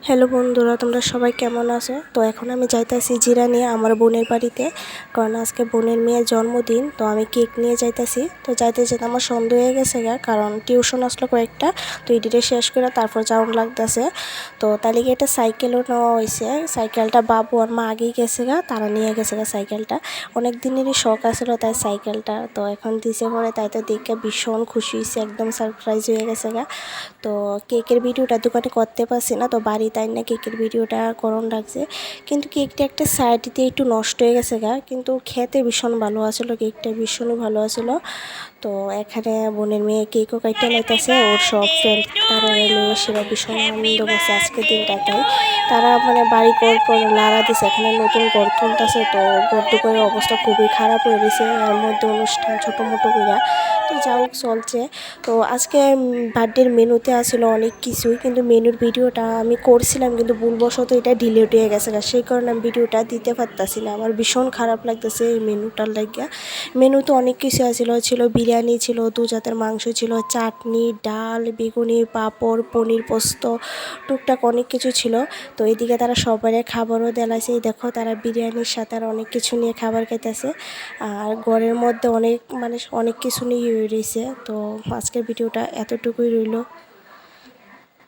Hello বন্ধুরা, তোমরা সবাই কেমন আছো? তো এখন আমি যাইতাছি জিরা নিয়ে আমার বোনের বাড়িতে, কারণ আজকে বোনের মেয়ের জন্মদিন। তো আমি কেক নিয়ে যাইতাছি। তো যাইতে যেতে আমার সন্দেহ হয়ে গেছে গা, কারণ টিউশন আসলো কয়েকটা। তো এডিটে শেষ করে তারপর যাওয়ার লাগতেছে। তো তাহলে কি একটা সাইকেলও নেওয়া হয়েছে। সাইকেলটা বাবু আর মা আগেই গেছে গা, তারা নিয়ে গেছে গা সাইকেলটা। অনেক দিনেরই শখ আসলো তাই সাইকেলটা, তো এখন দিছে পরে, তাই তো দেখে ভীষণ খুশি হয়েছে, একদম সারপ্রাইজ হয়ে গেছে গা। তো কেকের ভিডিওটা দোকানে করতে পারছি না, তো বাড়ি তাই না কেকের ভিডিওটা করণ লাগছে। কিন্তু কেকটা একটা সাইড দিয়ে একটু নষ্ট হয়ে গেছে গা, কিন্তু খেতে ভীষণ ভালো আছিল, কেকটা ভীষণই ভালো আছিল। তো এখানে বোনের মেয়ে কেকও কাইটে লাইতেছে, ওর সব ফ্রেন্ড তারা লইয়ে সেরা ভীষণ আনন্দ করছে আজকের দিনটাতে। তারা মানে বাড়ি ঘর করে লাড়া দিছে, এখানে নতুন ঘর তুলতেছে। তো ঘর দুপুরের অবস্থা খুবই খারাপ হয়ে গেছে, এর মধ্যে অনুষ্ঠান ছোটো মোটো কইরা। তো যা হোক চলছে। তো আজকে বার্থডের মেনুতে আসলে অনেক কিছুই, কিন্তু মেনুর ভিডিওটা আমি করছিলাম, কিন্তু ভুলবশত এটা ডিলিট হয়ে গেছে, সেই কারণে আমি ভিডিওটা দিতে পারতাছি না। আমার ভীষণ খারাপ লাগতেছে এই মেনুটার লাগিয়া। মেনুতে অনেক কিছু ছিল বিরিয়ানি ছিল, দু জাতের মাংস ছিল, চাটনি, ডাল, বেগুনি, পাঁপড়, পনির, পোস্ত, টুকটাক অনেক কিছু ছিল। তো এদিকে তারা সবাই খাবারও দেলাইছে, এই দেখো তারা বিরিয়ানির সাথে আর অনেক কিছু নিয়ে খাবার খাইতেছে। আর ঘরের মধ্যে অনেক মানে অনেক কিছু নিয়ে রয়েছে। তো আজকের ভিডিওটা এতটুকুই রইল।